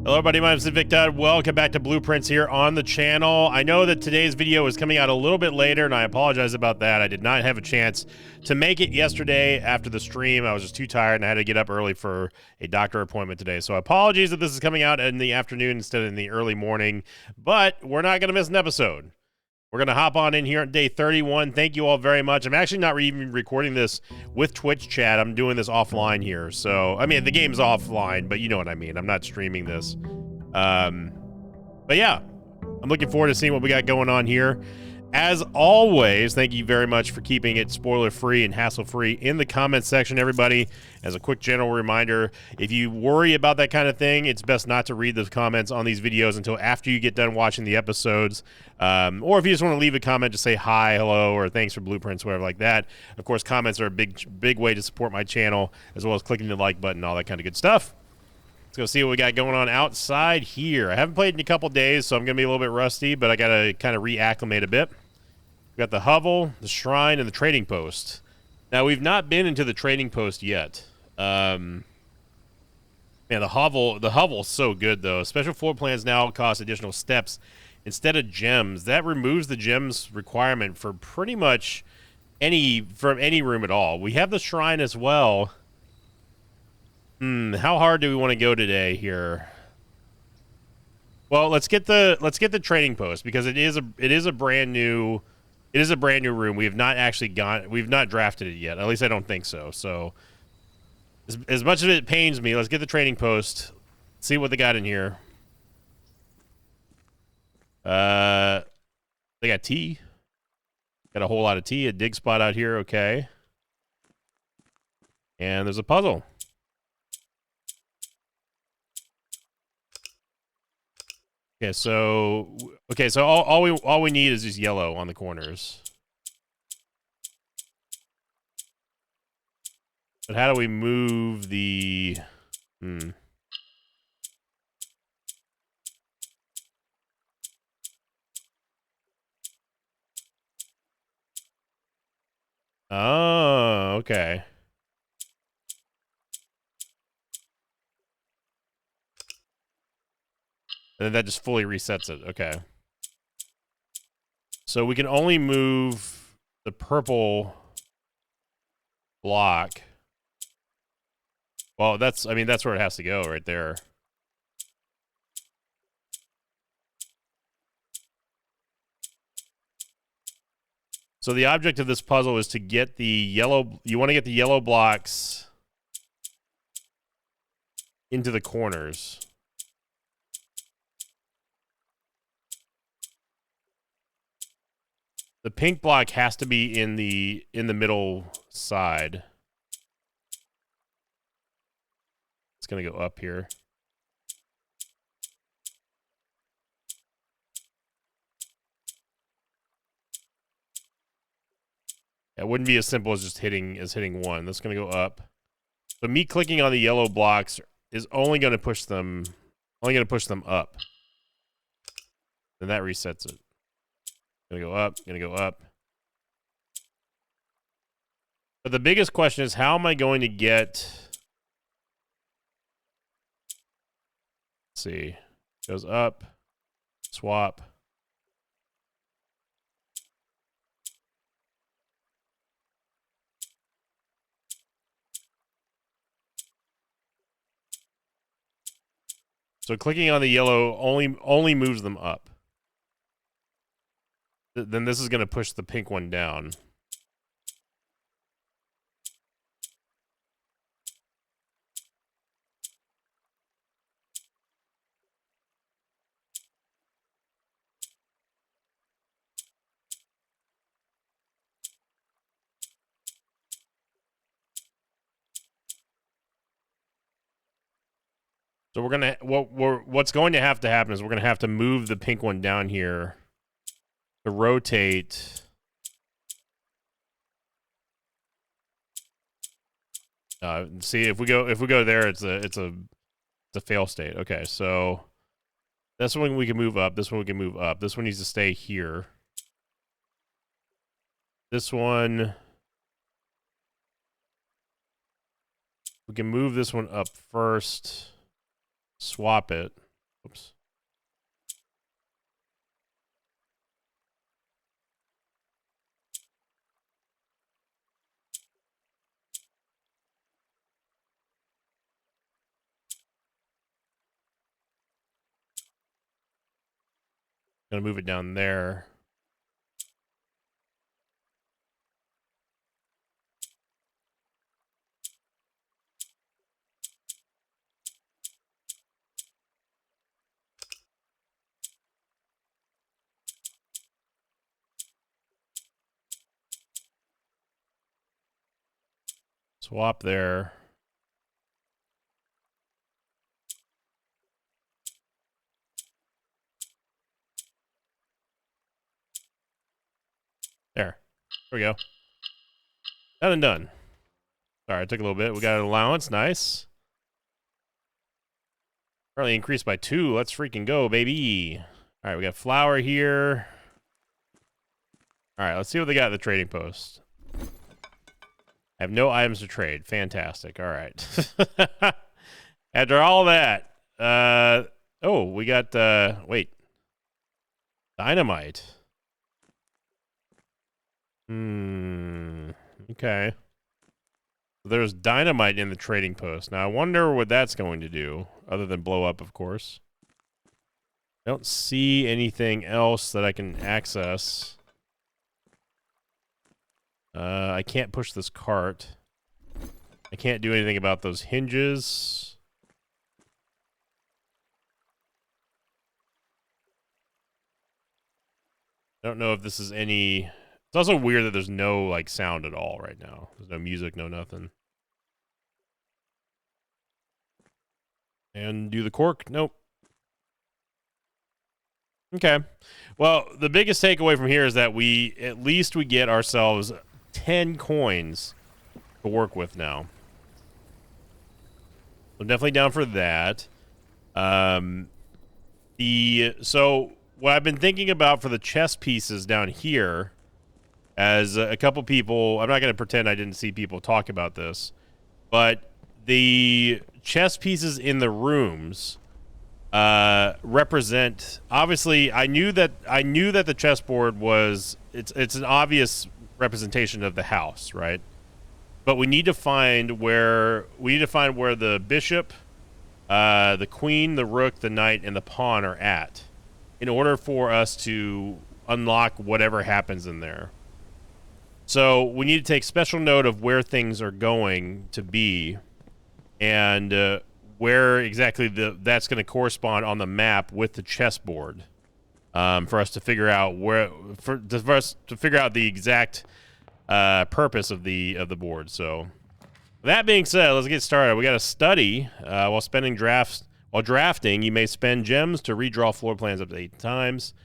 Hello everybody, my name is Victor. Welcome back to Blueprints here on the channel. I know that today's video is coming out a little bit later, and I apologize about that. I did not have a chance to make it yesterday after the stream. I was just too tired, and I had to get up early for a doctor appointment today. So apologies that this is coming out in the afternoon instead of in the early morning, but we're not going to miss an episode. We're going to hop on in here on day 31. Thank you all very much. I'm actually not even recording this with Twitch chat. I'm doing this offline here. So, I mean, the game's offline, but you know what I mean. I'm not streaming this. But yeah, I'm looking forward to seeing what we got going on here. As always, thank you very much for keeping it spoiler-free and hassle-free in the comments section, everybody. As a quick general reminder, if you worry about that kind of thing, it's best not to read the comments on these videos until after you get done watching the episodes. Or if you just want to leave a comment, just say hi, hello, or thanks for Blueprints, whatever like that. Of course, comments are a big way to support my channel, as well as clicking the like button, all that kind of good stuff. Let's go see what we got going on outside here. I haven't played in a couple days, so I'm going to be a little bit rusty, but I got to kind of reacclimate a bit. We've got the hovel, the shrine, and the trading post. Now, we've not been into the trading post yet. Man, the hovel's so good, though. Special floor plans now cost additional steps instead of gems. That removes the gems requirement for pretty much from any room at all. We have the shrine as well. How hard do we want to go today here? Well, let's get the trading post because it is a brand new room. We have not actually we've not drafted it yet. At least I don't think so. So as much as it pains me, let's get the trading post. See what they got in here. They got tea. Got a whole lot of tea. A dig spot out here. Okay. And there's a puzzle. Okay, so all we need is just yellow on the corners. But how do we move the Oh, okay. And then that just fully resets it. Okay. So we can only move the purple block. Well, that's where it has to go right there. So the object of this puzzle is to get the yellow, you want to get the yellow blocks into the corners. The pink block has to be in the middle side. It's going to go up here. It wouldn't be as simple as just hitting one. That's going to go up. So me clicking on the yellow blocks is only going to push them up. And that resets it. Gonna go up, gonna go up. But the biggest question is, how am I going to get... Let's see. Goes up. Swap. So clicking on the yellow only moves them up. Then this is going to push the pink one down. So we're going to what's going to happen is we're going to have to move the pink one down here to rotate. See, if we go there, it's a fail state. Okay, so this one we can move up. This one we can move up. This one needs to stay here. This one we can move this one up first. Swap it. Oops. Gonna move it down there. Swap there. There. There we go. Done and done. Sorry, it took a little bit. We got an allowance. Nice. Apparently increased by 2. Let's freaking go, baby. All right, we got flour here. All right, let's see what they got at the trading post. I have no items to trade. Fantastic. All right. After all that, oh, we got, wait. Dynamite. Okay. There's dynamite in the trading post. Now, I wonder what that's going to do, other than blow up, of course. I don't see anything else that I can access. I can't push this cart. I can't do anything about those hinges. I don't know if this is any... It's also weird that there's no, like, sound at all right now. There's no music, no nothing. And do the cork? Nope. Okay. Well, the biggest takeaway from here is that at least we get ourselves 10 coins to work with now. I'm definitely down for that. So what I've been thinking about for the chess pieces down here, as a couple people, I'm not going to pretend I didn't see people talk about this, but the chess pieces in the rooms represent, obviously I knew that the chessboard was, it's an obvious representation of the house, right? But we need to find where the bishop, the queen, the rook, the knight, and the pawn are at, in order for us to unlock whatever happens in there. So we need to take special note of where things are going to be, and where exactly that's going to correspond on the map with the chessboard, for us to figure out the exact purpose of the board. So, that being said, let's get started. We got to study while drafting. You may spend gems to redraw floor plans up to 8 times.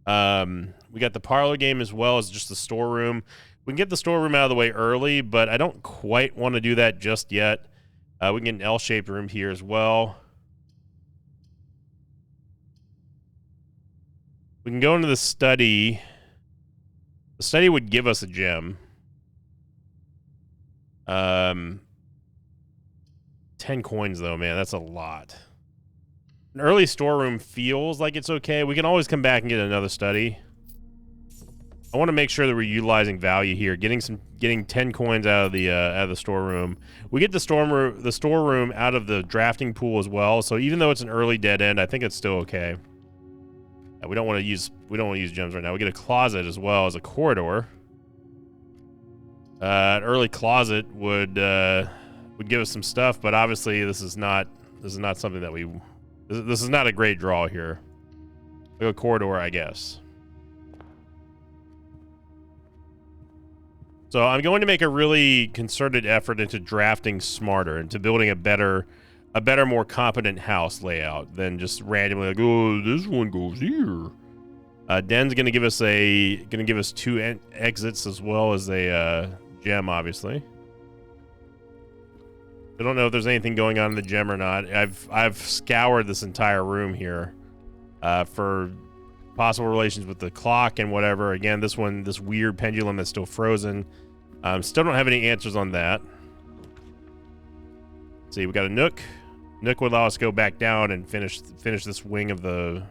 We got the parlor game as well as just the storeroom. We can get the storeroom out of the way early, but I don't quite want to do that just yet. We can get an L-shaped room here as well. We can go into the study. The study would give us a gem. 10 coins, though, man. That's a lot. An early storeroom feels like it's okay. We can always come back and get another study. I want to make sure that we're utilizing value here, getting 10 coins out of the storeroom. We get the storeroom out of the drafting pool as well. So even though it's an early dead end, I think it's still okay. We don't want to use gems right now. We get a closet as well as a corridor. An early closet would give us some stuff, but obviously this is not something that this is not a great draw here. We'll go corridor, I guess. So I'm going to make a really concerted effort into drafting smarter, into building a better, more competent house layout than just randomly like, oh, this one goes here. Den's gonna give us 2 exits as well as a gem, obviously. I don't know if there's anything going on in the gem or not. I've scoured this entire room here for possible relations with the clock and whatever. Again, this weird pendulum that's still frozen. Still don't have any answers on that. Let's see, we got a nook. Nook would allow us to go back down and finish this wing of the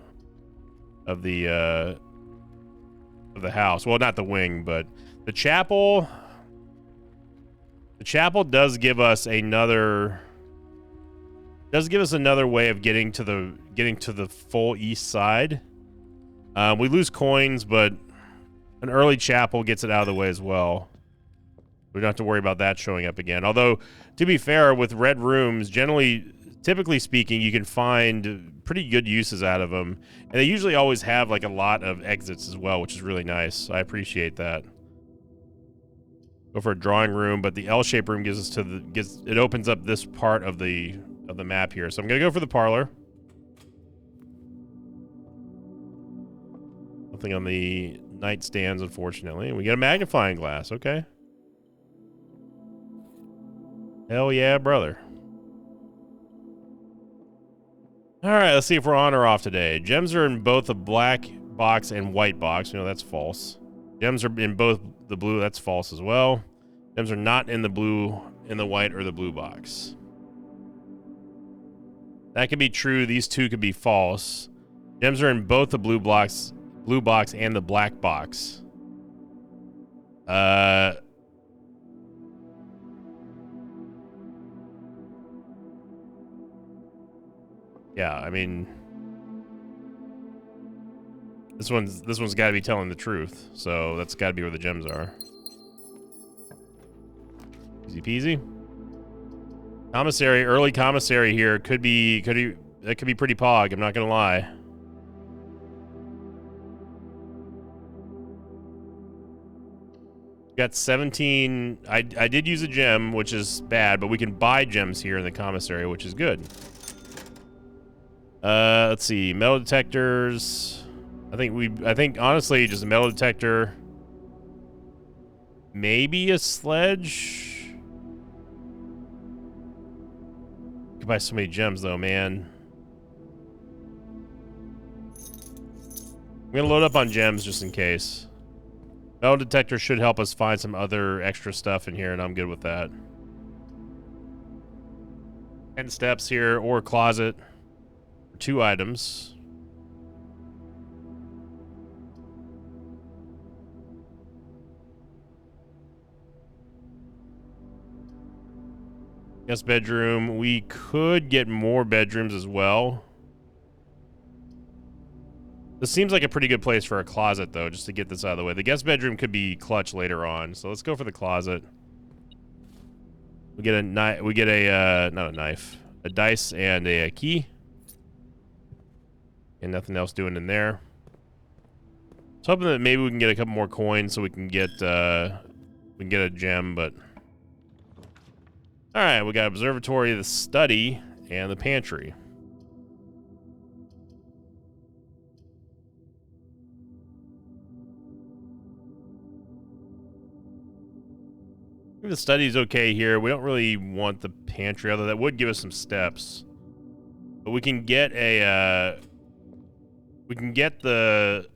house. Well, not the wing, but the chapel. The chapel does give us another way of getting to the full east side. We lose coins, but an early chapel gets it out of the way as well. We don't have to worry about that showing up again. Although, to be fair, with red rooms, typically speaking, you can find pretty good uses out of them. And they usually always have like a lot of exits as well, which is really nice. I appreciate that. Go for a drawing room, but the L-shaped room it opens up this part of the map here. So I'm gonna go for the parlor. Nothing on the nightstands, unfortunately. We get a magnifying glass. Okay. Hell yeah, brother. All right, let's see if we're on or off today. Gems are in both the black box and white box. You know, that's false. Gems are in both the blue. That's false as well. Gems are not in the blue, in the white, or the blue box. That could be true. These two could be false. Gems are in both the blue box and the black box. Yeah, I mean, this one's got to be telling the truth, so that's got to be where the gems are. Easy peasy. Commissary, early commissary here that could be pretty pog. I'm not gonna lie. Got 17. I did use a gem, which is bad, but we can buy gems here in the commissary, which is good. Let's see, metal detectors. I think honestly, just a metal detector. Maybe a sledge. Could buy so many gems though, man. I'm gonna load up on gems just in case. Metal detector should help us find some other extra stuff in here, and I'm good with that. 10 steps here, or closet. 2 items. Guest bedroom. We could get more bedrooms as well. This seems like a pretty good place for a closet, though, just to get this out of the way. The guest bedroom could be clutch later on, so let's go for the closet. We get a knife. We get a not a knife, a dice and a key. And nothing else doing in there. So hoping that maybe we can get a couple more coins so we can get a gem, but all right, we got observatory, the study, and the pantry. I think the study's okay here. We don't really want the pantry, although that would give us some steps. But we can get a we can get the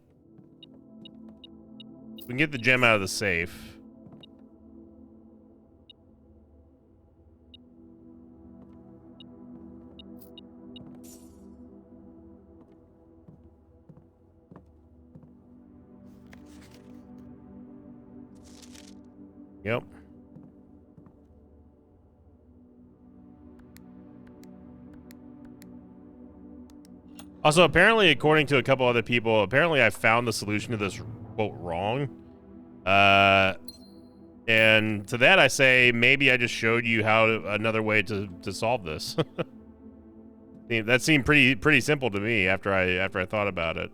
gem out of the safe. Yep. Also, apparently, according to a couple other people, apparently I found the solution to this quote wrong. And to that I say, maybe I just showed you another way to solve this. That seemed pretty simple to me after I thought about it.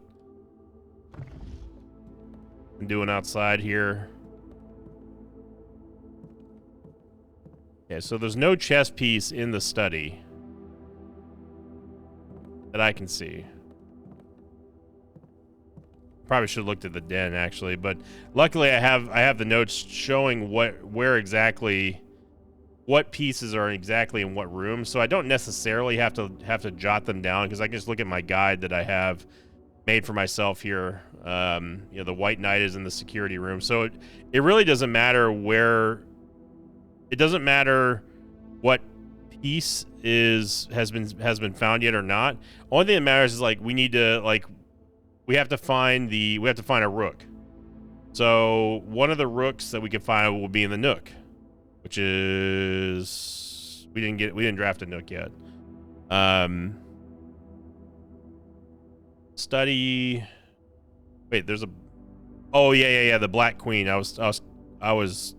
I'm doing outside here. Okay, so there's no chess piece in the study that I can see. Probably should have looked at the den actually, but luckily I have the notes showing what pieces are exactly in what room, so I don't necessarily have to jot them down because I can just look at my guide that I have made for myself here. You know, the White Knight is in the security room, so it really doesn't matter where. It doesn't matter what piece has been found yet or not. Only thing that matters is like we need to we have to find a rook. So one of the rooks that we can find will be in the Nook, which is we didn't draft a Nook yet. Study. Wait, there's a. Oh yeah, the Black Queen. I was talking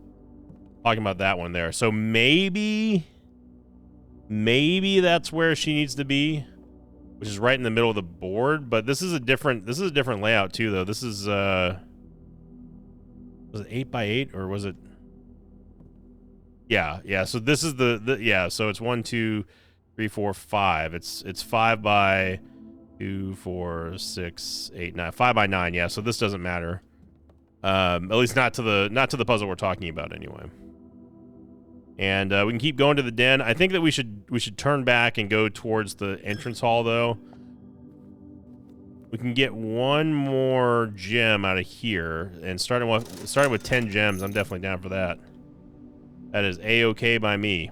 about that one there. So maybe that's where she needs to be, which is right in the middle of the board. But this is a different layout too, though. This is was it 8x8 or was it? Yeah. So this is the. So it's 1, 2, 3, 4, 5. It's 5 by 2, 4, 6, 8, 9. 5 by 9. Yeah. So this doesn't matter. At least not to the puzzle we're talking about anyway. And we can keep going to the den. I think that we should turn back and go towards the entrance hall, though. We can get one more gem out of here, and starting with 10 gems, I'm definitely down for that. That is A-okay by me.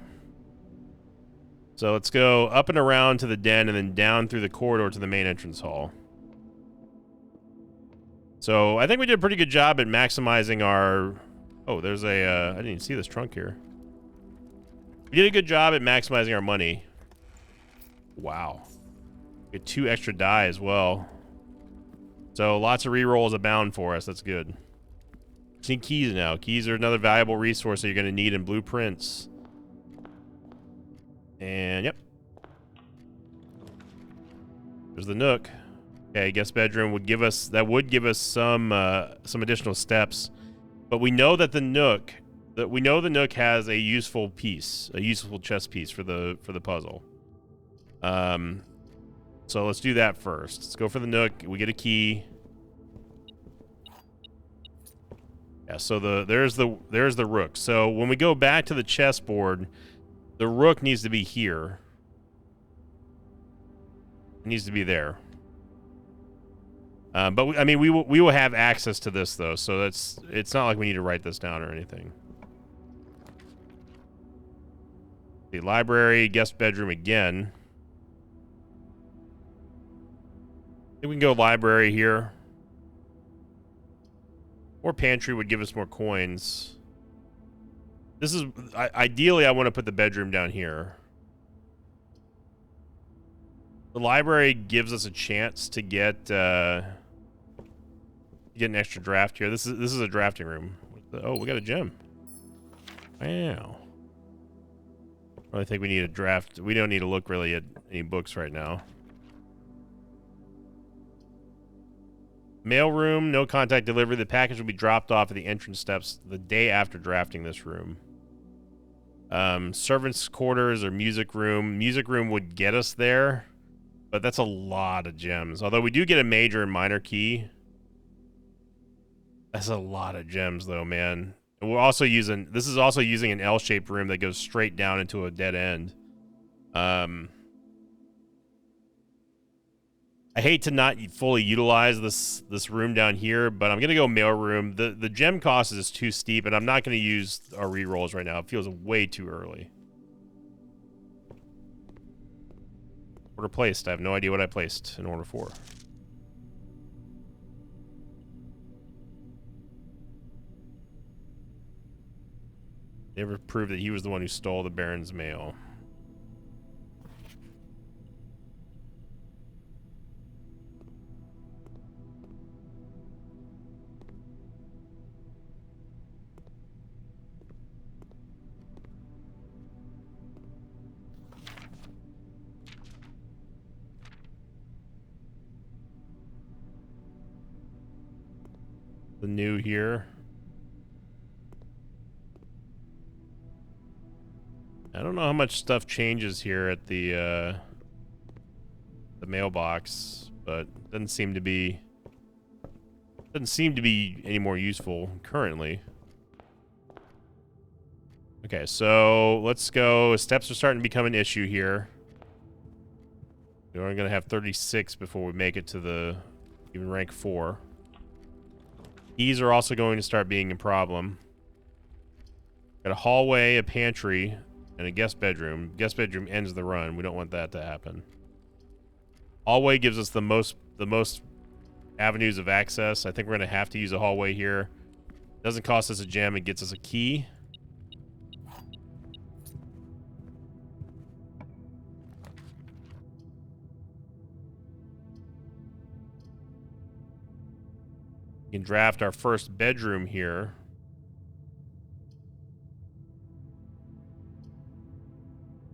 So let's go up and around to the den, and then down through the corridor to the main entrance hall. So I think we did a pretty good job at maximizing our... Oh, there's a... I didn't even see this trunk here. We did a good job at maximizing our money. Wow. Get 2 extra die as well. So lots of rerolls abound for us. That's good. Just need keys now. Keys are another valuable resource that you're going to need in blueprints. And yep. There's the Nook. Okay, guest bedroom would give us some additional steps. But we know that the Nook has a useful piece, a useful chess piece for the puzzle. So let's do that first. Let's go for the Nook. We get a key. Yeah, so there's the rook. So when we go back to the chessboard, the rook needs to be here. It needs to be there. But we will have access to this though, so it's not like we need to write this down or anything. The library, guest bedroom again. I think we can go library here. Or pantry would give us more coins. This is ideally I want to put the bedroom down here. The library gives us a chance to get an extra draft here. This is a drafting room. Oh, we got a gem. Wow. I think we need a draft. We don't need to look really at any books right now. Mail room, no contact delivery. The package will be dropped off at the entrance steps the day after drafting this room. Servants' quarters or music room. Music room would get us there, but that's a lot of gems. Although we do get a major and minor key. That's a lot of gems though, man. And we're also using, this is also using an L-shaped room that goes straight down into a dead end. I hate to not fully utilize this room down here, but I'm gonna go mail room. The gem cost is too steep, and I'm not gonna use our rerolls right now. It feels way too early. Order placed. I have no idea what I placed in order 4. Never proved that he was the one who stole the Baron's mail. The new here. I don't know how much stuff changes here at the mailbox, but doesn't seem to be any more useful currently. Okay, so let's go. Steps are starting to become an issue here. We're only gonna have 36 before we make it to the even rank 4. These are also going to start being a problem. Got a hallway, a pantry. and a guest bedroom. Guest bedroom ends the run. We don't want that to happen. Hallway gives us the most avenues of access. I think we're gonna have to use a hallway here. Doesn't cost us a gem. It gets us a key. We can draft our first bedroom here.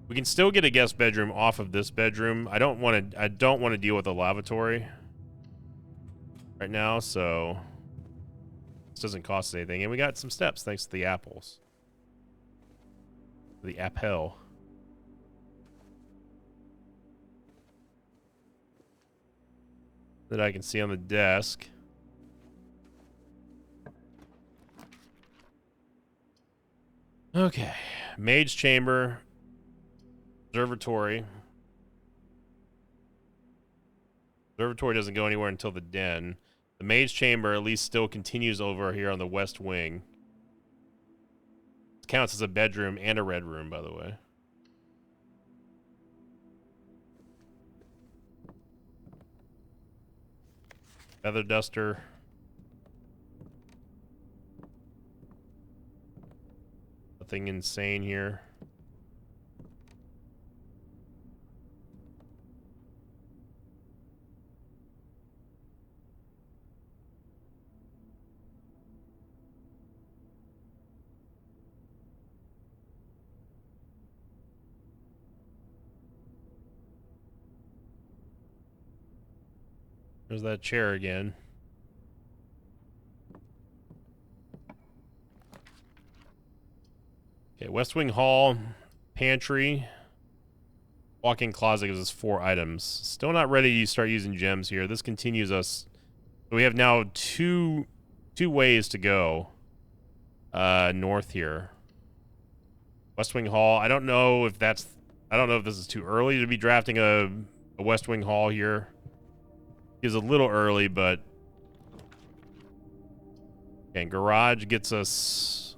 We can still get a guest bedroom off of this bedroom. I don't want to deal with a lavatory right now, so this doesn't cost us anything. And we got some steps thanks to the apples. The apple. That I can see on the desk. Okay. Mage chamber. Observatory. Observatory doesn't go anywhere until the den. The mage chamber at least still continues over here on the west wing. It counts as a bedroom and a red room, by the way. Feather duster. Nothing insane here. There's that chair again. Okay, West Wing Hall, pantry, walk-in closet gives us 4 items. Still not ready to start using gems here. This continues us. So we have now two ways to go north here. West Wing Hall. I don't know if this is too early to be drafting a West Wing Hall here. Is a little early, but and garage gets us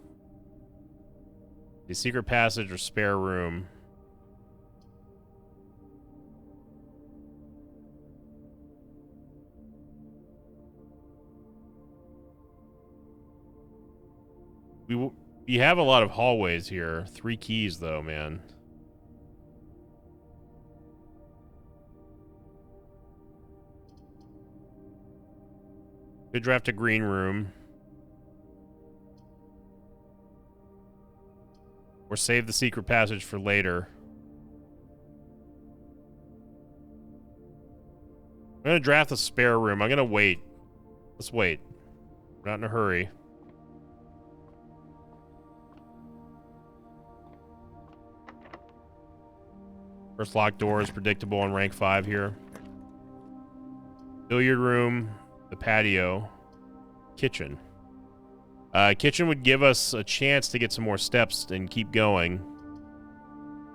a secret passage or spare room. We have a lot of hallways here. 3 keys though, man. Could draft a green room. Or save the secret passage for later. I'm going to draft a spare room. I'm going to wait. Let's wait. We're not in a hurry. First locked door is predictable on rank 5 here. Billiard room. The patio. Kitchen. Kitchen would give us a chance to get some more steps and keep going.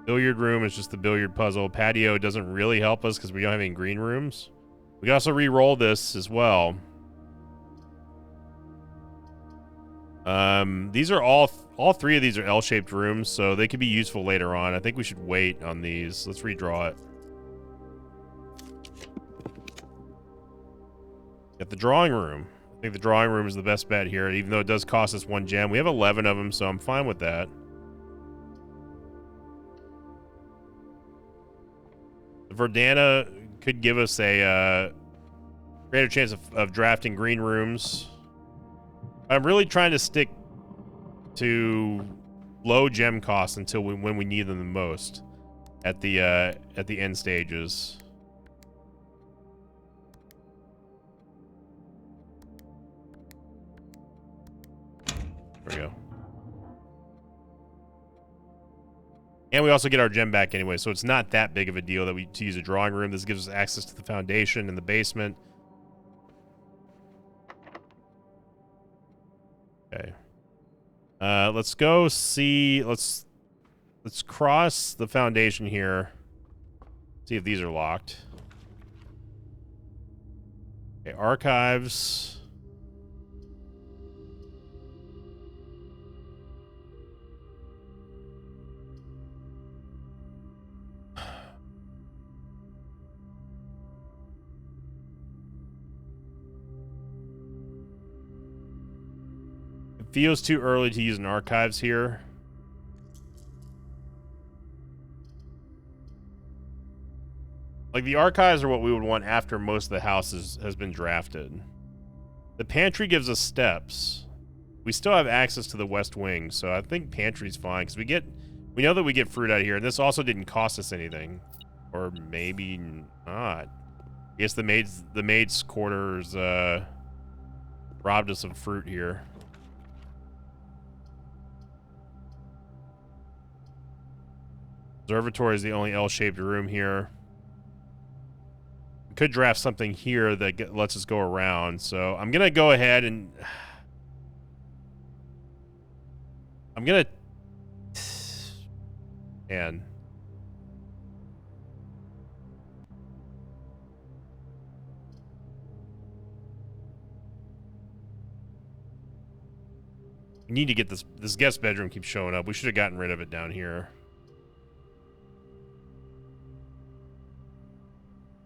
Billiard room is just the billiard puzzle. Patio doesn't really help us because we don't have any green rooms. We can also re-roll this as well. These are all 3 of these are L-shaped rooms, so they could be useful later on. I think we should wait on these. Let's redraw it. At the drawing room. I think the drawing room is the best bet here, even though it does cost us 1 gem. We have 11 of them, so I'm fine with that. The Verdana could give us a greater chance of drafting green rooms. I'm really trying to stick to low gem costs until when we need them the most at the end stages. There we go. And we also get our gem back anyway, so it's not that big of a deal that to use a drawing room. This gives us access to the foundation and the basement. Okay. Let's go see. Let's cross the foundation here. See if these are locked. Okay, archives. feels too early to use an archives here. Like, the archives are what we would want after most of the house has been drafted. The pantry gives us steps. We still have access to the west wing, so I think pantry's fine, because we know that we get fruit out of here, and this also didn't cost us anything. Or maybe not. I guess the maid's quarters robbed us of fruit here. Observatory is the only L-shaped room here. We could draft something here that lets us go around, so I'm gonna go ahead and I'm gonna and we need to get this guest bedroom keeps showing up. We should have gotten rid of it down here.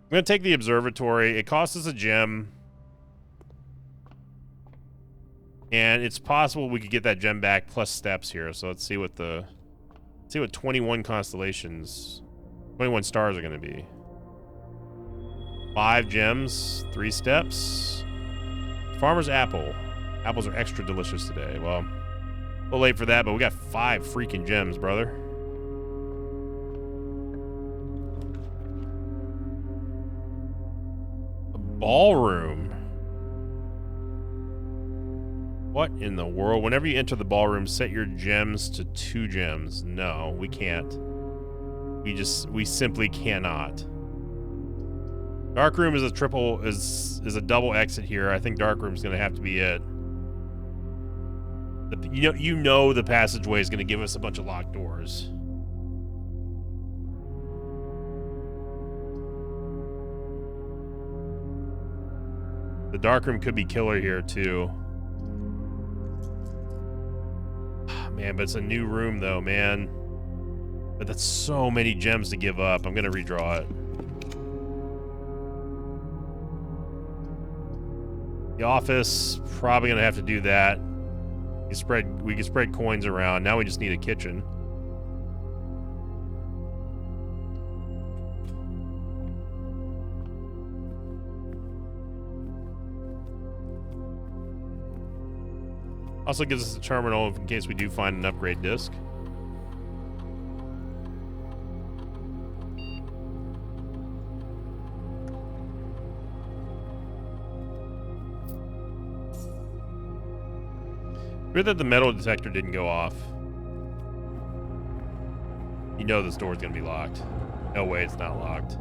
I'm gonna take the observatory. It costs us a gem. And it's possible we could get that gem back plus steps here. So let's see what 21 constellations, 21 stars are gonna be. 5 gems, 3 steps. Farmer's apple. Apples are extra delicious today. Well, a little late for that, but we got 5 freaking gems, brother. A ballroom. What in the world? Whenever you enter the ballroom, set your gems to 2 gems. No, we can't. We simply cannot. Dark room is a double exit here. I think dark room's gonna have to be it. You know the passageway is gonna give us a bunch of locked doors. The dark room could be killer here too. Man, but it's a new room though, man. But that's so many gems to give up. I'm gonna redraw it. The office, probably gonna have to do that. We can spread coins around. Now we just need a kitchen. Also gives us a terminal in case we do find an upgrade disc. Weird that the metal detector didn't go off. You know this door's gonna be locked. No way it's not locked.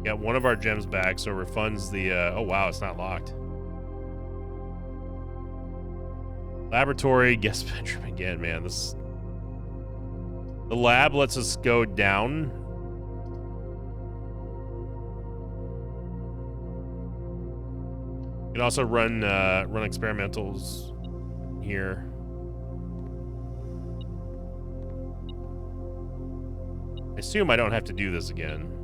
Got one of our gems back, so refunds the, oh wow, it's not locked. Laboratory, guest bedroom again, man. The lab lets us go down. You can also run experimentals here. I assume I don't have to do this again.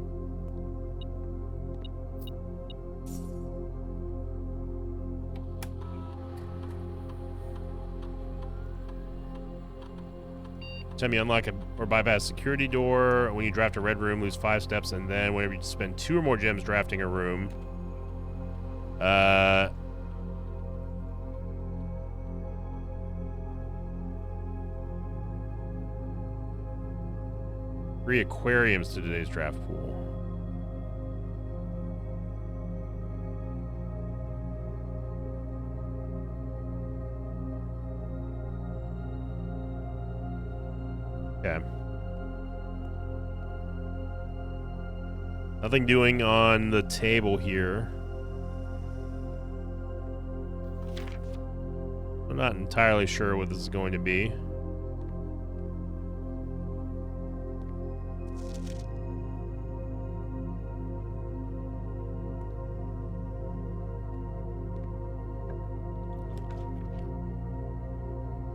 Time you unlock or bypass security door. When you draft a red room, lose 5 steps, and then whenever you spend 2 or more gems drafting a room, Three aquariums to today's draft pool. Okay. Nothing doing on the table here. I'm not entirely sure what this is going to be.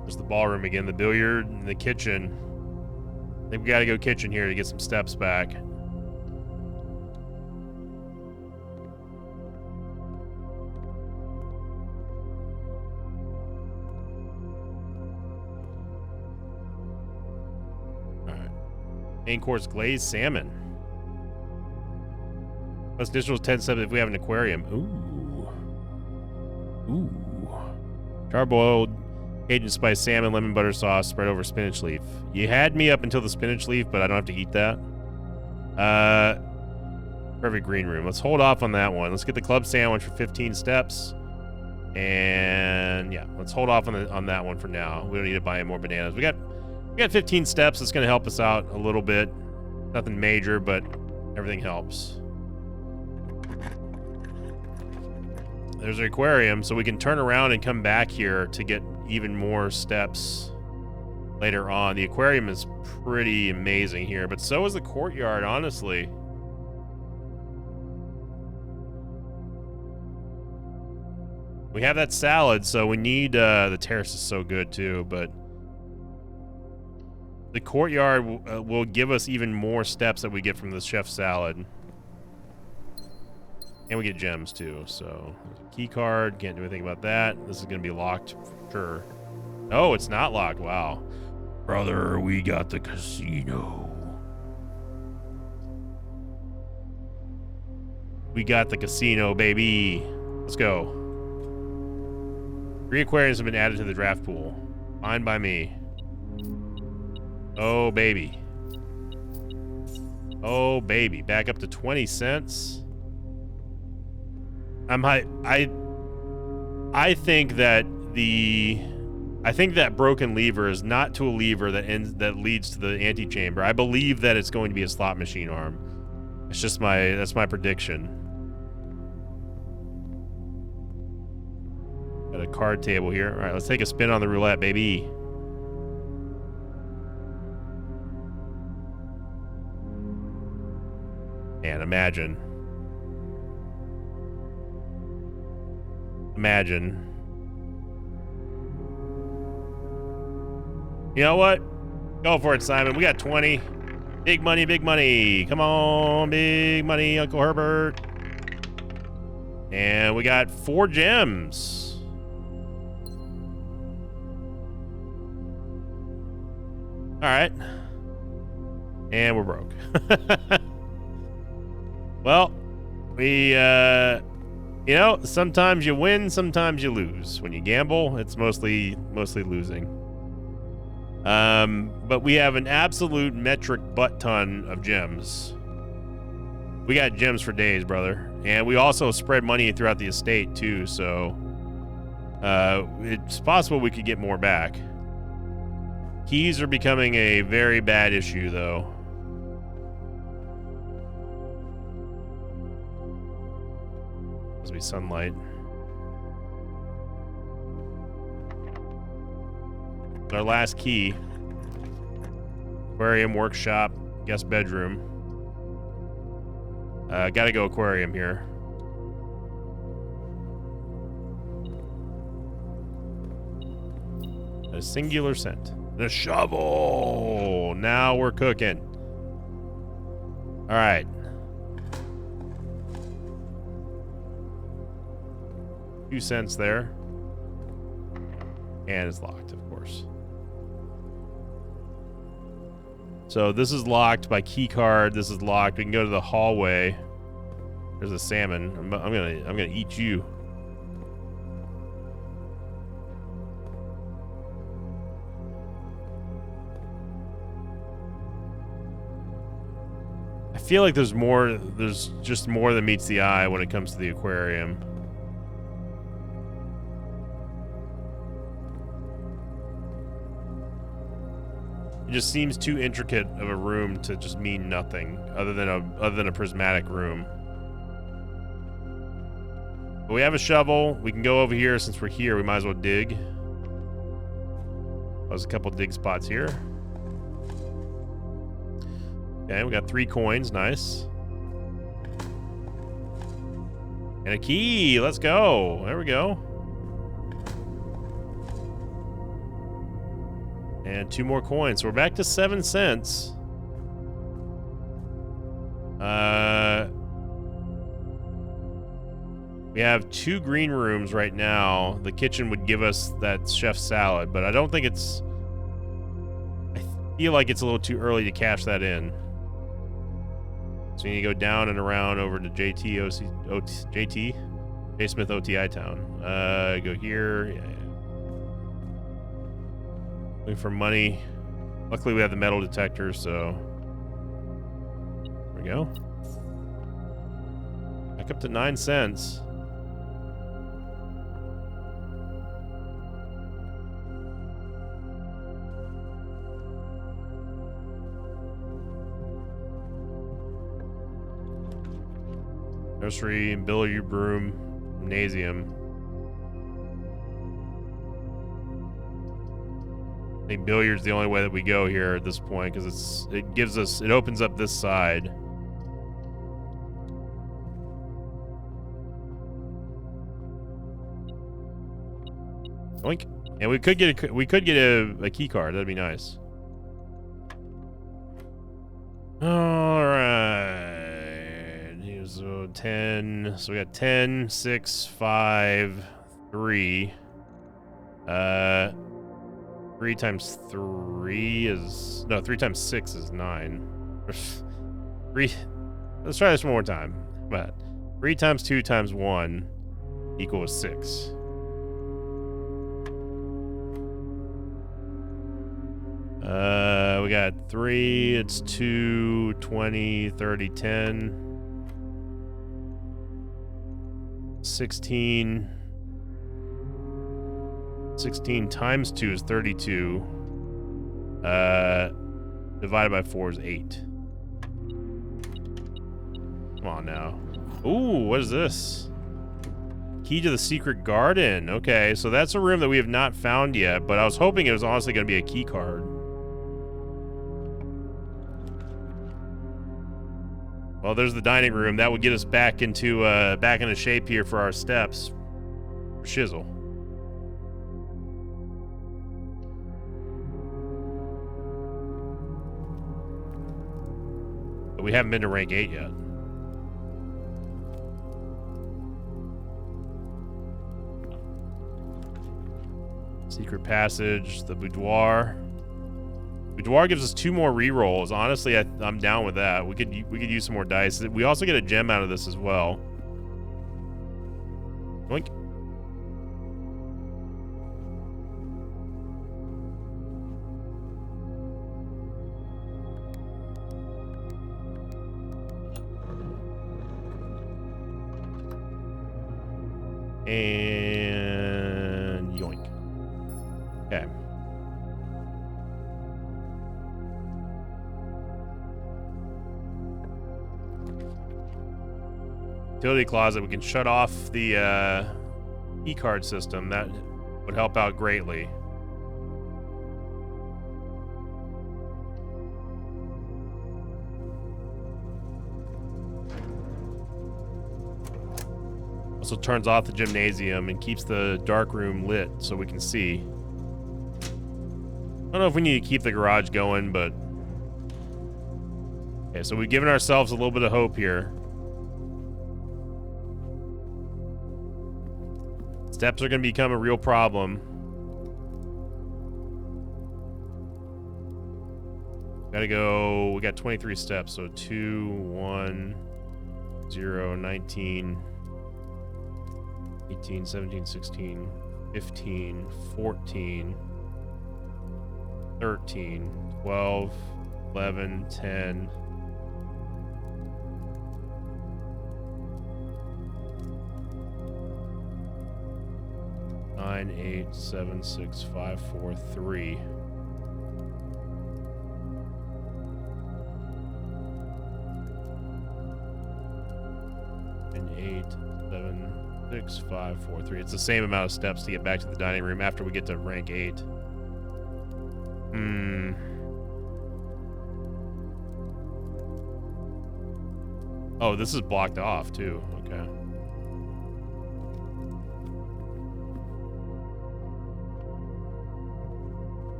There's the ballroom again, the billiard, and the kitchen. I think we gotta go kitchen here to get some steps back. Alright. Main course glazed salmon. Plus additional 10 steps if we have an aquarium. Ooh. Charboiled Cajun spice salmon, lemon butter sauce spread over spinach leaf. You had me up until the spinach leaf, but I don't have to eat that. Perfect green room. Let's hold off on that one. Let's get the club sandwich for 15 steps. And yeah, let's hold off on that one for now. We don't need to buy any more bananas. We got 15 steps. It's going to help us out a little bit. Nothing major, but everything helps. There's an aquarium, so we can turn around and come back here to get even more steps later on. The aquarium is pretty amazing here, but so is the courtyard, honestly. We have that salad, so we need, the terrace is so good too, but the courtyard will give us even more steps that we get from the chef's salad. And we get gems too, so key card, can't do anything about that. This is gonna be locked for sure. Oh, it's not locked. Wow. Brother, we got the casino. We got the casino, baby. Let's go. 3 aquariums have been added to the draft pool. Fine by me. Oh, baby. Oh, baby. Back up to 20 cents. I think that that broken lever is not to a lever that leads to the antechamber. I believe that it's going to be a slot machine arm. It's just that's my prediction. Got a card table here. All right, let's take a spin on the roulette, baby. And imagine. You know what? Go for it, Simon. We got 20. Big money, big money. Come on, big money, Uncle Herbert. And we got 4 gems. All right. And we're broke. Well, we, you know, sometimes you win, sometimes you lose. When you gamble, it's mostly losing. But we have an absolute metric butt ton of gems. We got gems for days, brother. And we also spread money throughout the estate too, so it's possible we could get more back. Keys are becoming a very bad issue, though. Must be sunlight. Our last key. Aquarium, workshop, guest bedroom. Gotta go aquarium here. A singular scent. The shovel. Now we're cooking. All right. $0.02 there. And it's locked, of course. So this is locked by key card. This is locked. We can go to the hallway. There's a salmon. I'm gonna eat you. I feel like there's more. There's just more than meets the eye when it comes to the aquarium. It just seems too intricate of a room to just mean nothing other than a prismatic room. But we have a shovel. We can go over here. Since we're here, we might as well dig. There's a couple dig spots here. Okay, we got 3 coins. Nice. And a key. Let's go. There we go. And 2 more coins. So we're back to 7 cents. We have 2 green rooms right now. The kitchen would give us that chef salad, but I don't think it's... I feel like it's a little too early to cash that in. So you need to go down and around over to JT J Smith OTI Town. Go here. Yeah. Looking for money. Luckily we have the metal detector, so there we go. Back up to 9 cents. Nursery, billiard room, gymnasium. I think billiard's the only way that we go here at this point because it opens up this side. Blink. And we could get a key card. That'd be nice. All right. Here's 10. So we got 10, 6, 5, 3. 3 times 3 is... No, 3 times 6 is 9. 3... Let's try this one more time. But 3 times 2 times 1 equals 6. We got 3, it's 2, 20, 30, 10. 16 times 2 is 32. Divided by 4 is 8. Come on now. Ooh, what is this? Key to the secret garden. Okay, so that's a room that we have not found yet, but I was hoping it was honestly going to be a key card. Well, there's the dining room. That would get us back into shape here for our steps. Shizzle. But we haven't been to rank 8 yet. Secret passage, the boudoir. Boudoir gives us 2 more rerolls. Honestly, I'm down with that. We could use some more dice. We also get a gem out of this as well. Boink. And yoink. Okay. Utility closet, we can shut off the e-card system. That would help out greatly. Also turns off the gymnasium and keeps the dark room lit so we can see. I don't know if we need to keep the garage going, but... Okay, so we've given ourselves a little bit of hope here. Steps are going to become a real problem. Gotta go... We got 23 steps, so 2, 1, 0, 19... 18, 17, 16, 15, 14, 13, 12, 11, 10. Nine, 8, 7, 6, 5, 4, 3. And 8, 7, 6, 5, 4, 3. It's the same amount of steps to get back to the dining room after we get to rank 8. Oh, this is blocked off too. Okay.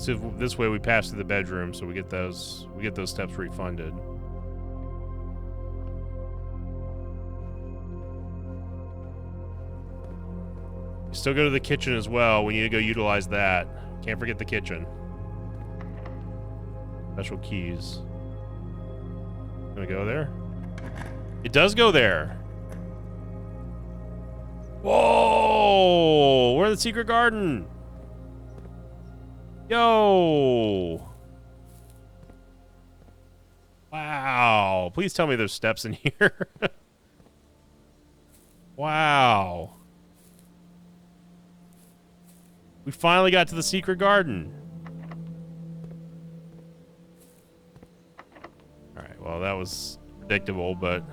So this way we pass through the bedroom, so we get those steps refunded. You still go to the kitchen as well. We need to go utilize that. Can't forget the kitchen. Special keys. Gonna go there? It does go there. Whoa! We're in the secret garden. Yo! Wow. Please tell me there's steps in here. Wow. We finally got to the secret garden. Alright, well, that was predictable, but...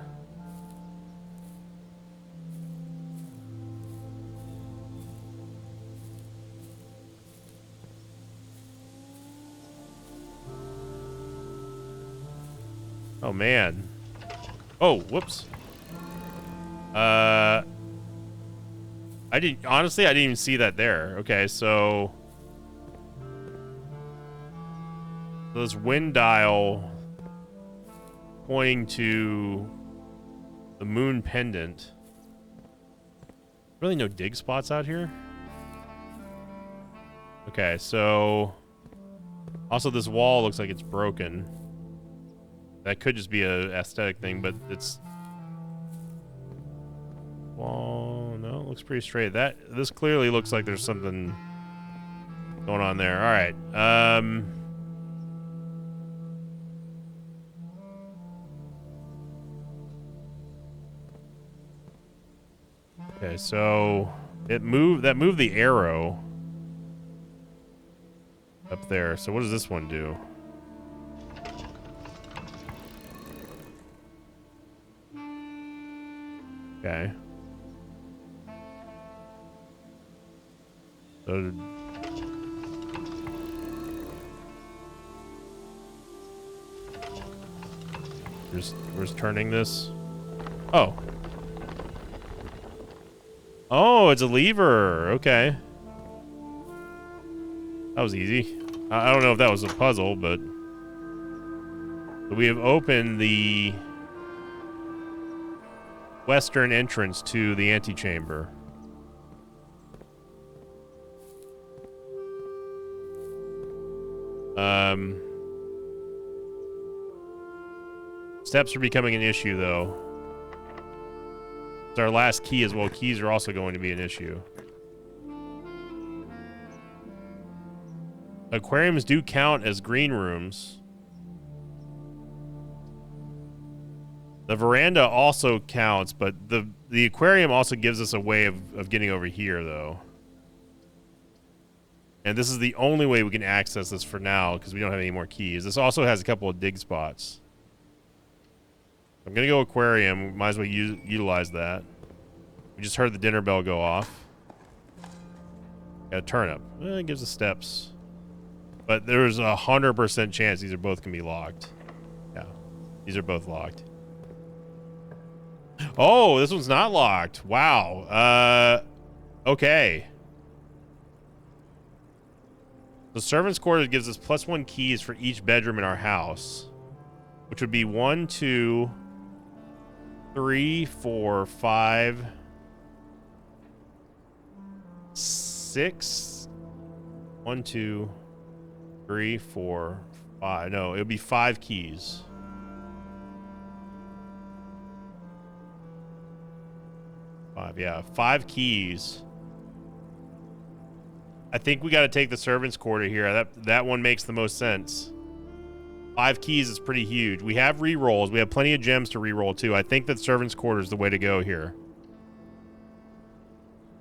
Oh, man. Oh, whoops. Honestly, I didn't even see that there. Okay, so this wind dial pointing to the moon pendant. Really no dig spots out here? Okay, so also this wall looks like it's broken. That could just be a aesthetic thing, but it's... Well, no, it looks pretty straight. This clearly looks like there's something going on there. All right. Okay, so that moved the arrow up there. So what does this one do? Okay. So we're just turning this. Oh. Oh, it's a lever. Okay. That was easy. I don't know if that was a puzzle, but we have opened the western entrance to the antechamber. Steps are becoming an issue, though. It's our last key as well. Keys are also going to be an issue. Aquariums do count as green rooms. The veranda also counts, but the aquarium also gives us a way of getting over here, though. And this is the only way we can access this for now, because we don't have any more keys. This also has a couple of dig spots. I'm going to go aquarium. Might as well utilize that. We just heard the dinner bell go off. Got a turnip. It gives us steps. But there's 100% chance these are both going to be locked. Yeah. These are both locked. Oh, this one's not locked. Wow. Okay. The servant's quarters gives us +1 keys for each bedroom in our house, which would be 1, 2, 3, 4, 5, 6. 1, 2, 3, 4, 5. No, it would be 5 keys. Yeah, 5 keys. I think we got to take the servant's quarter here. That one makes the most sense. 5 keys is pretty huge. We have re-rolls. We have plenty of gems to re-roll too. I think that servant's quarter is the way to go here.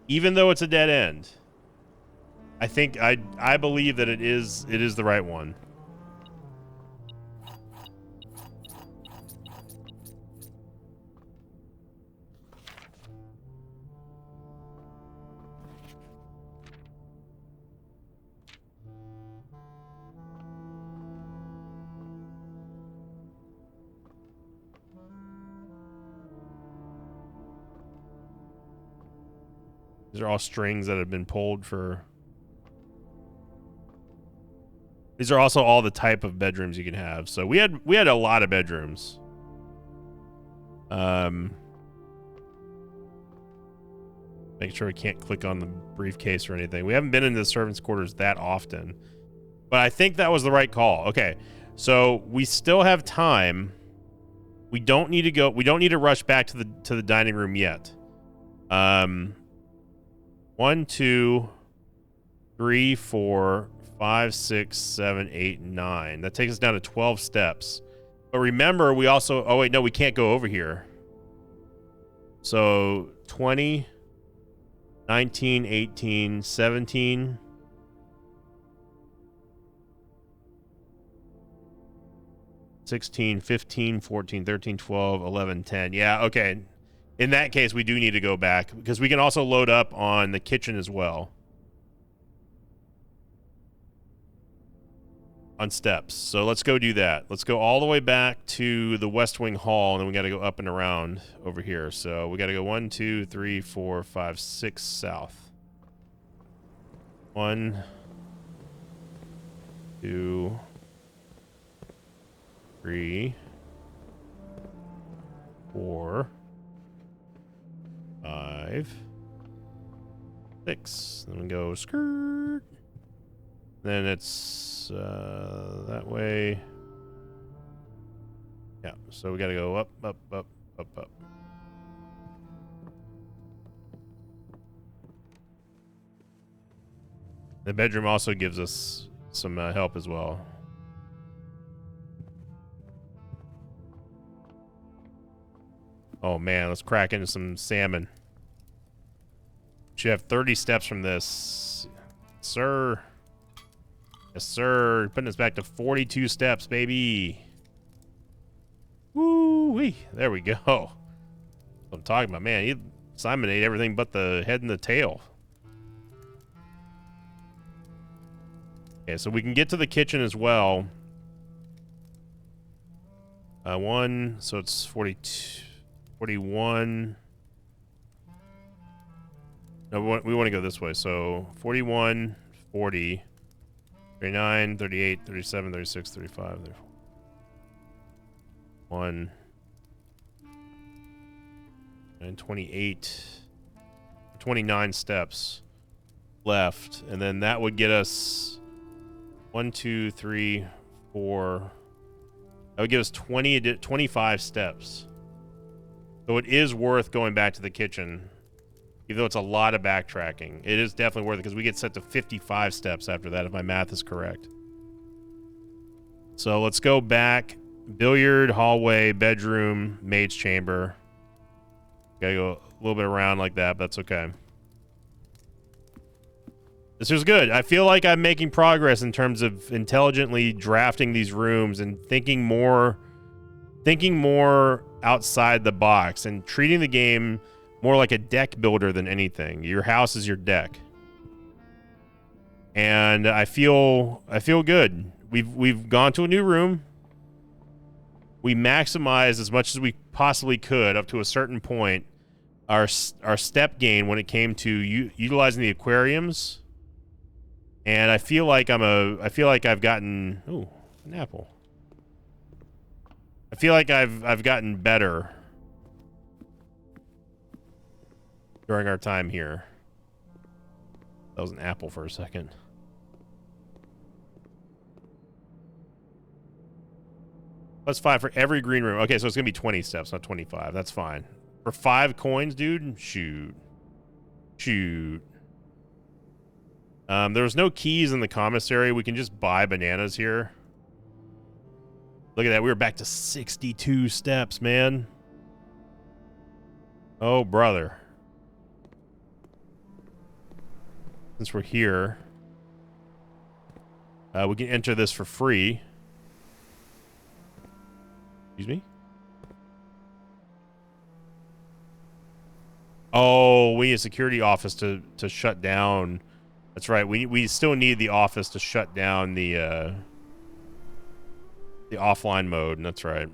Even though it's a dead end, I believe that it is the right one. These are all strings that have been pulled for... These are also all the type of bedrooms you can have. So we had a lot of bedrooms. Make sure we can't click on the briefcase or anything. We haven't been in the servants' quarters that often, but I think that was the right call. Okay, so we still have time. We don't need to go. We don't need to rush back to the dining room yet. 1, 2, 3, 4, 5, 6, 7, 8, 9. That takes us down to 12 steps. But remember, we also... Oh, wait, no, we can't go over here. So, 20, 19, 18, 17... 16, 15, 14, 13, 12, 11, 10. Yeah, okay. In that case, we do need to go back because we can also load up on the kitchen as well. On steps. So let's go do that. Let's go all the way back to the West Wing Hall, and then we got to go up and around over here. So we got to go 1, 2, 3, 4, 5, 6 south. 1, 2, 3, 4, 5, 6. Then we go skirt. Then it's that way. Yeah, so we got to go up, up, up, up, up. The bedroom also gives us some help as well. Oh man, let's crack into some salmon. Should have 30 steps from this. Sir. Yes, sir. Putting us back to 42 steps, baby. Woo-wee. There we go. What I'm talking about, man. Simon ate everything but the head and the tail. Okay, so we can get to the kitchen as well. 1, so it's 42. 41. No, we want to go this way. So 41, 40, 39, 38, 37, 36, 35, 34. 1. And 28. 29 steps left. And then that would get us 1, 2, 3, 4. That would give us 25 steps. So it is worth going back to the kitchen, even though it's a lot of backtracking. It is definitely worth it because we get set to 55 steps after that, if my math is correct. So let's go back. Billiard, hallway, bedroom, maid's chamber. Gotta go a little bit around like that, but that's okay. This was good. I feel like I'm making progress in terms of intelligently drafting these rooms and thinking more outside the box and treating the game more like a deck builder than anything. Your house is your deck. And I feel good. We've gone to a new room. We maximized as much as we possibly could up to a certain point our step gain when it came to utilizing the aquariums. And I feel like I've gotten an apple. I feel like I've gotten better during our time here. That was an apple for a second. Plus 5 for every green room. Okay, so it's gonna be 20 steps, not 25. That's fine. For 5 coins, dude. Shoot. There's no keys in the commissary. We can just buy bananas here. Look at that. We were back to 62 steps, man. Oh, brother. Since we're here, we can enter this for free. Excuse me? Oh, we need a security office to shut down. That's right. We still need the office to shut down the offline mode. That's right.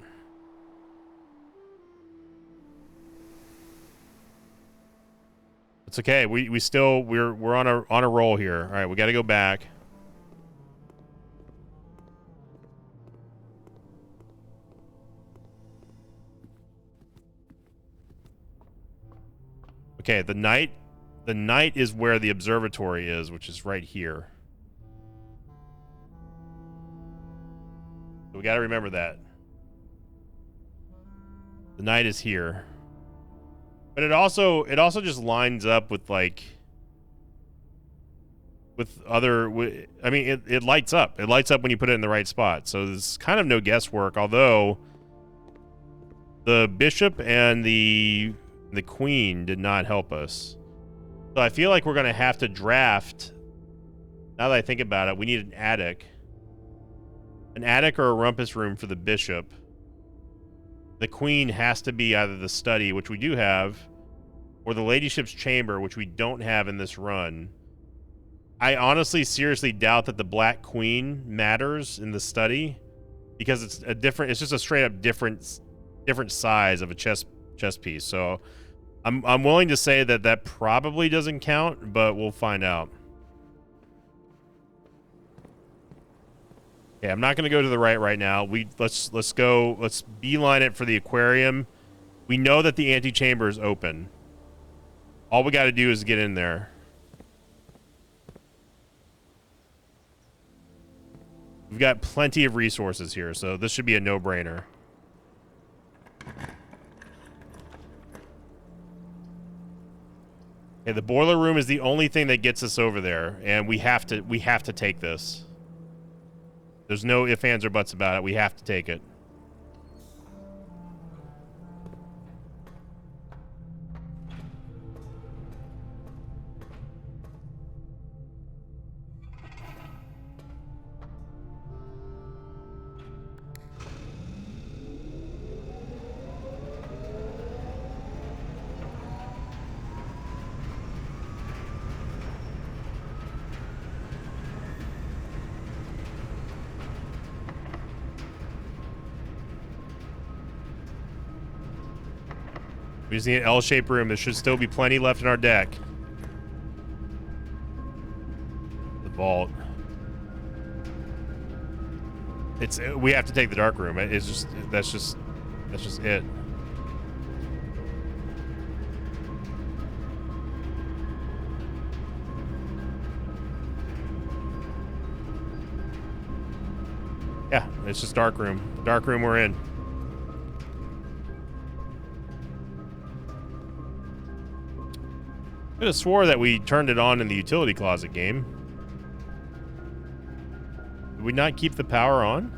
It's okay. We're on a roll here. All right, we got to go back. Okay, the knight is where the observatory is, which is right here. So we got to remember that. The knight is here. But it also just lines up with like with other I mean it lights up. It lights up when you put it in the right spot. So there's kind of no guesswork, although the bishop and the queen did not help us. So I feel like we're going to have to draft. Now that I think about it, we need an attic. An attic or a rumpus room for the bishop. The queen has to be either the study, which we do have, or the ladyship's chamber, which we don't have in this run. I honestly seriously doubt that the black queen matters in the study because it's just a straight up different size of a chess piece. So I'm willing to say that probably doesn't count, but we'll find out. Okay, I'm not going to go to the right now. Let's beeline it for the aquarium. We know that the antechamber is open. All we got to do is get in there. We've got plenty of resources here, so this should be a no-brainer. Okay, the boiler room is the only thing that gets us over there, and we have to take this. There's no ifs, ands, or buts about it. We have to take it. We just need an L-shaped room. There should still be plenty left in our deck. The vault. We have to take the dark room. That's just it. Yeah, it's just dark room. Dark room we're in. I could have swore that we turned it on in the utility closet game. Did we not keep the power on?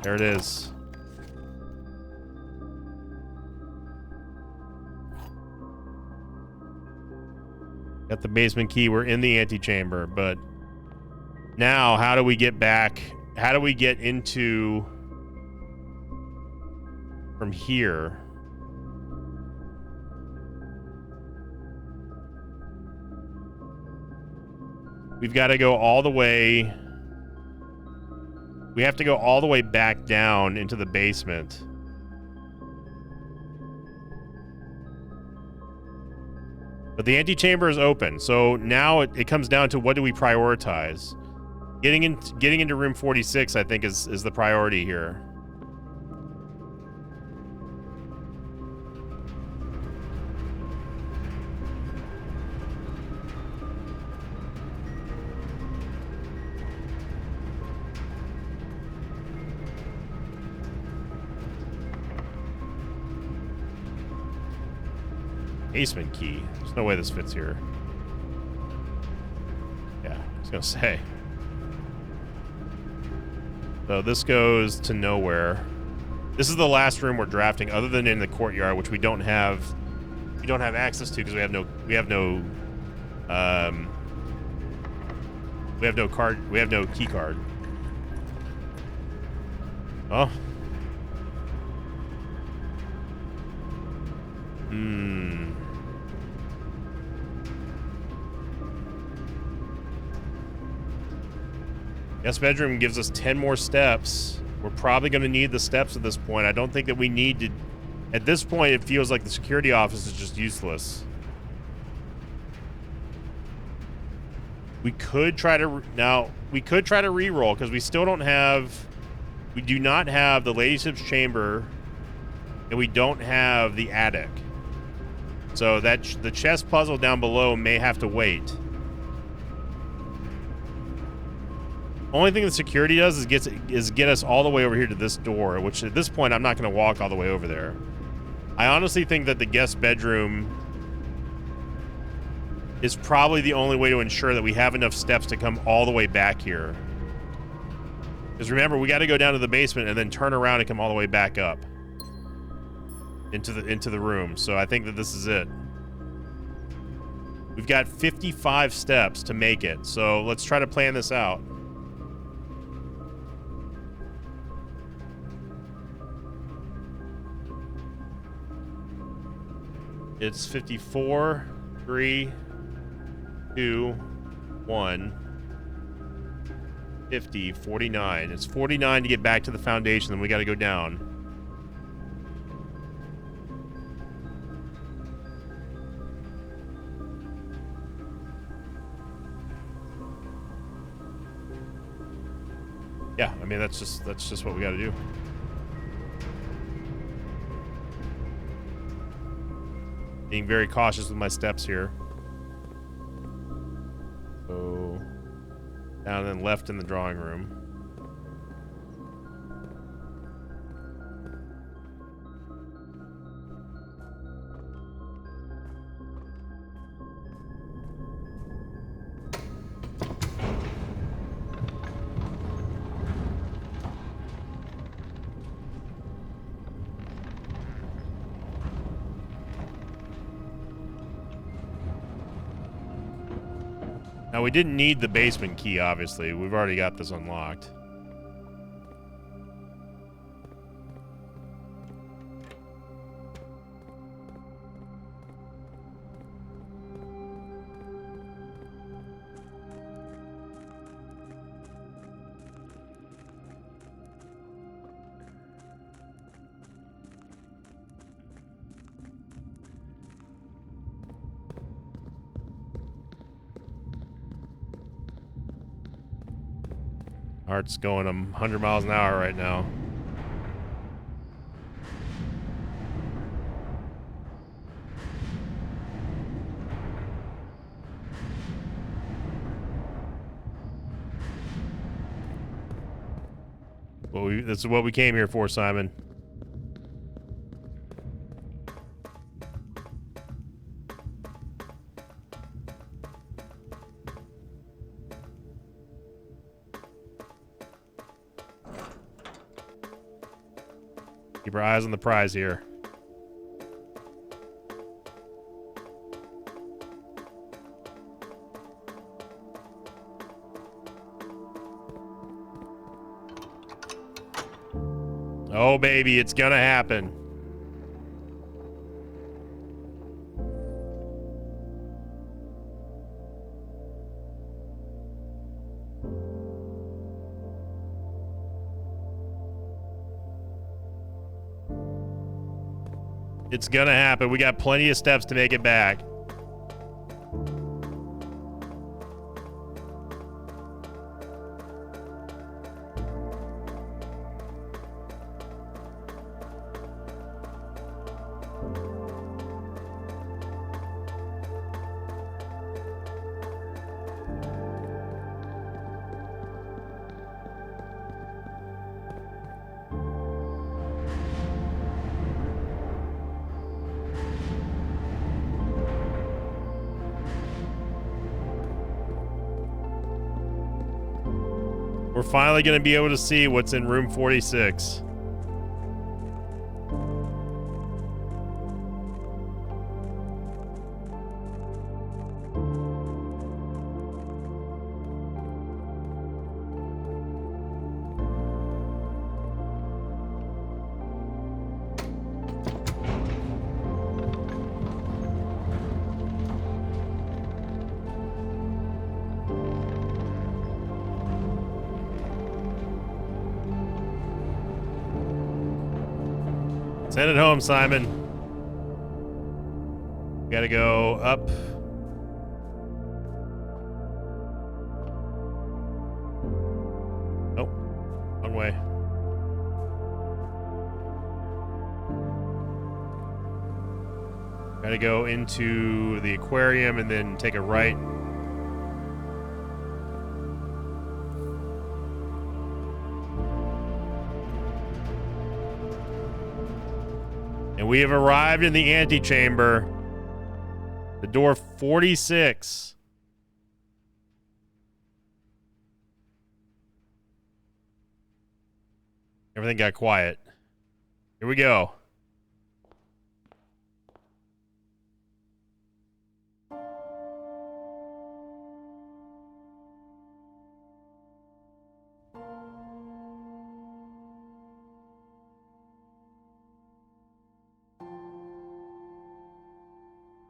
There it is. Got the basement key. We're in the antechamber, but now how do we get back? How do we get into from here? We've got to go all the way. We have to go all the way back down into the basement. But the antechamber is open, so now it comes down to what do we prioritize? Getting into room 46, I think, is the priority here. Basement key. There's no way this fits here. Yeah, I was gonna say. So this goes to nowhere. This is the last room we're drafting, other than in the courtyard, which we don't have access to because we have no key card. Oh. Guest bedroom gives us 10 more steps. We're probably going to need the steps at this point. I don't think that we need to... At this point, it feels like the security office is just useless. We could try to... Now, we could try to re-roll because we still don't have, we do not have the Ladyship's chamber, and we don't have the attic. So that the chest puzzle down below may have to wait. Only thing the security does is get us all the way over here to this door, which at this point I'm not going to walk all the way over there. I honestly think that the guest bedroom is probably the only way to ensure that we have enough steps to come all the way back here. Because remember, we got to go down to the basement and then turn around and come all the way back up into the room. So I think that this is it. We've got 55 steps to make it. So let's try to plan this out. It's 54, 3, 2, 1, 50, 49. It's 49 to get back to the foundation, then we got to go down. Yeah, I mean that's just what we got to do. Being very cautious with my steps here. So, down and then left in the drawing room. Now, we didn't need the basement key, obviously. We've already got this unlocked. Heart's going 100 miles an hour right now. Well, this is what we came here for, Simon. Keep our eyes on the prize here. Oh, baby, it's gonna happen. It's gonna happen. We got plenty of steps to make it back. We're finally going to be able to see what's in room 46. Send it home, Simon. Gotta go up. Gotta go into the aquarium and then take a right. And we have arrived in the antechamber. The door 46. Everything got quiet. Here we go.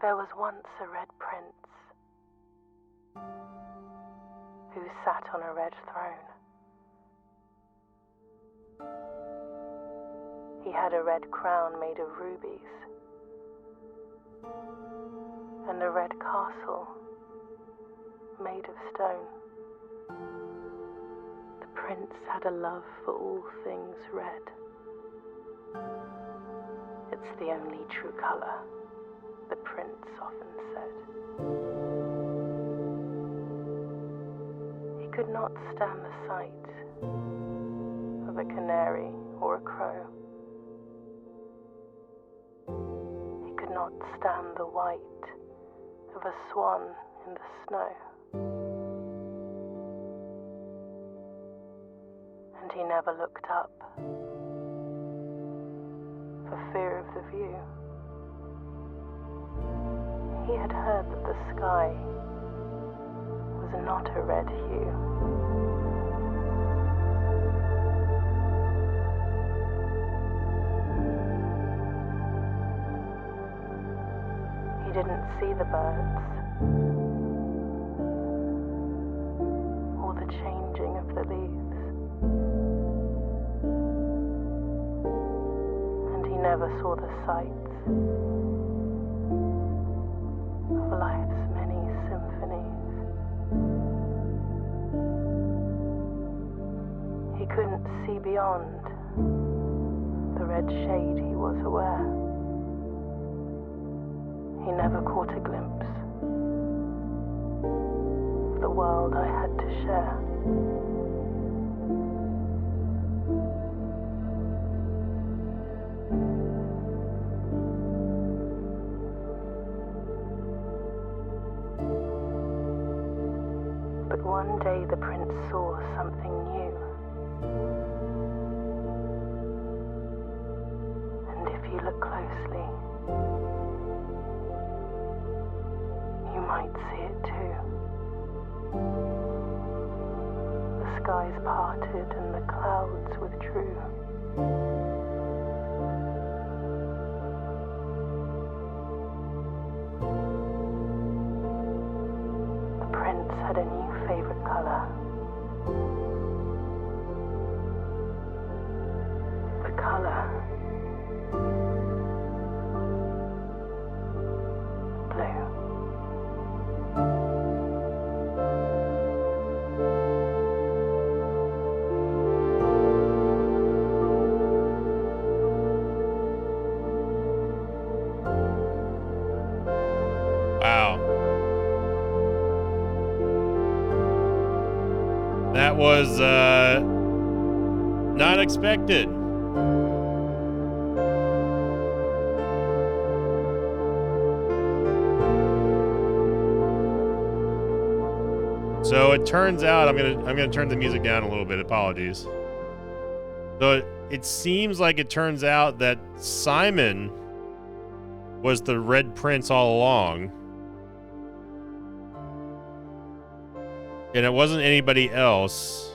There was once a red prince who sat on a red throne. He had a red crown made of rubies and a red castle made of stone. The prince had a love for all things red. It's the only true color, the prince often said. He could not stand the sight of a canary or a crow. He could not stand the white of a swan in the snow. And he never looked up for fear of the view. He had heard that the sky was not a red hue. He didn't see the birds or the changing of the leaves. And he never saw the sights of life's many symphonies. He couldn't see beyond the red shade he was aware. He never caught a glimpse of the world I had to share. But one day the prince saw something new. And if you look closely, you might see it too. The skies parted and the clouds withdrew. The prince had a new favorite color. The color blue. Wow. That was not expected. So it turns out I'm gonna turn the music down a little bit. Apologies. So it seems like it turns out that Simon was the Red Prince all along. And it wasn't anybody else.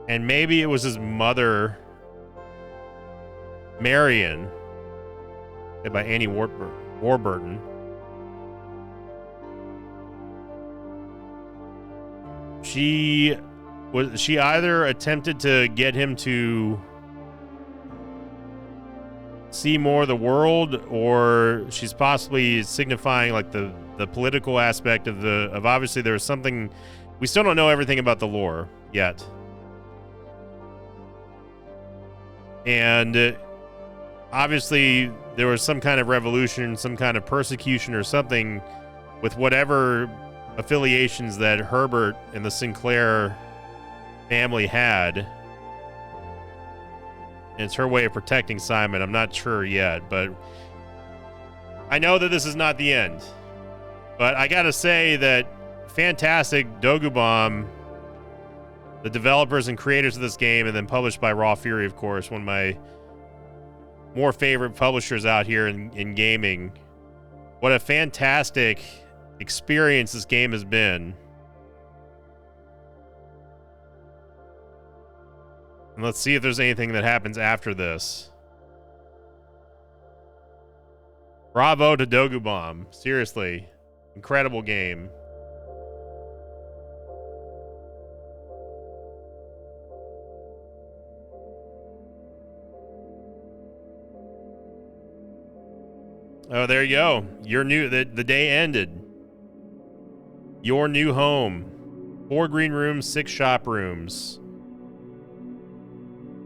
And maybe it was his mother, Marion, played by Annie Warburton. She either attempted to get him to see more of the world, or she's possibly signifying like the political aspect of obviously there's something. We still don't know everything about the lore yet. And obviously there was some kind of revolution, some kind of persecution or something with whatever affiliations that Herbert and the Sinclair family had. And it's her way of protecting Simon. I'm not sure yet, but I know that this is not the end. But I gotta say that fantastic Dogubomb, the developers and creators of this game, and then published by Raw Fury, of course, one of my more favorite publishers out here in gaming. What a fantastic experience this game has been. And let's see if there's anything that happens after this. Bravo to Dogubomb. Seriously. Incredible game. Oh, there you go. The day ended. Your new home. 4 green rooms, 6 shop rooms.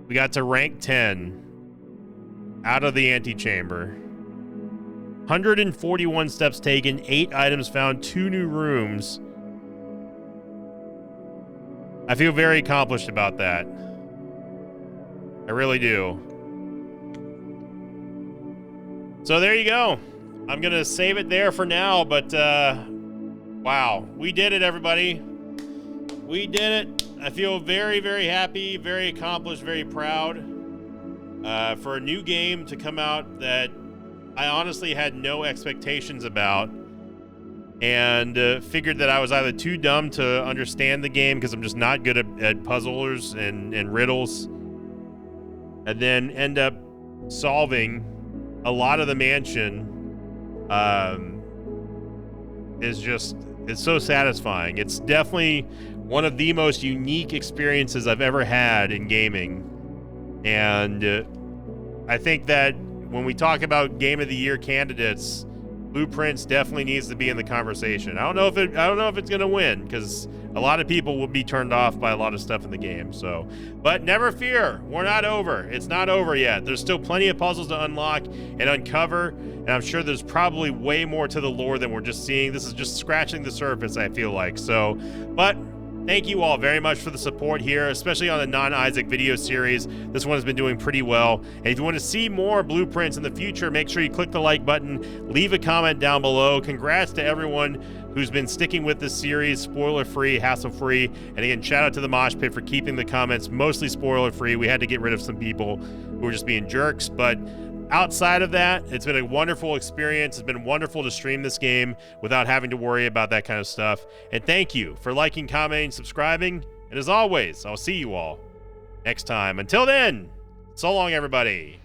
We got to rank 10. Out of the antechamber. 141 steps taken, 8 items found, 2 new rooms. I feel very accomplished about that. I really do. So there you go. I'm going to save it there for now, but wow. We did it, everybody. We did it. I feel very, very happy, very accomplished, very proud for a new game to come out that I honestly had no expectations about, and figured that I was either too dumb to understand the game because I'm just not good at puzzlers and riddles, and then end up solving a lot of the mansion. It's so satisfying. It's definitely one of the most unique experiences I've ever had in gaming, and I think that when we talk about Game of the Year candidates, Blueprints definitely needs to be in the conversation. I don't know if it's going to win, because a lot of people will be turned off by a lot of stuff in the game. So, but never fear, we're not over. It's not over yet. There's still plenty of puzzles to unlock and uncover, and I'm sure there's probably way more to the lore than we're just seeing. This is just scratching the surface, I feel like. So, but thank you all very much for the support here, especially on the non-Isaac video series. This one has been doing pretty well. And if you want to see more Blueprints in the future, make sure you click the like button, leave a comment down below. Congrats to everyone who's been sticking with this series, spoiler-free, hassle-free. And again, shout out to the Mosh Pit for keeping the comments mostly spoiler-free. We had to get rid of some people who were just being jerks, but outside of that, it's been a wonderful experience. It's been wonderful to stream this game without having to worry about that kind of stuff. And thank you for liking, commenting, subscribing. And as always, I'll see you all next time. Until then, so long, everybody.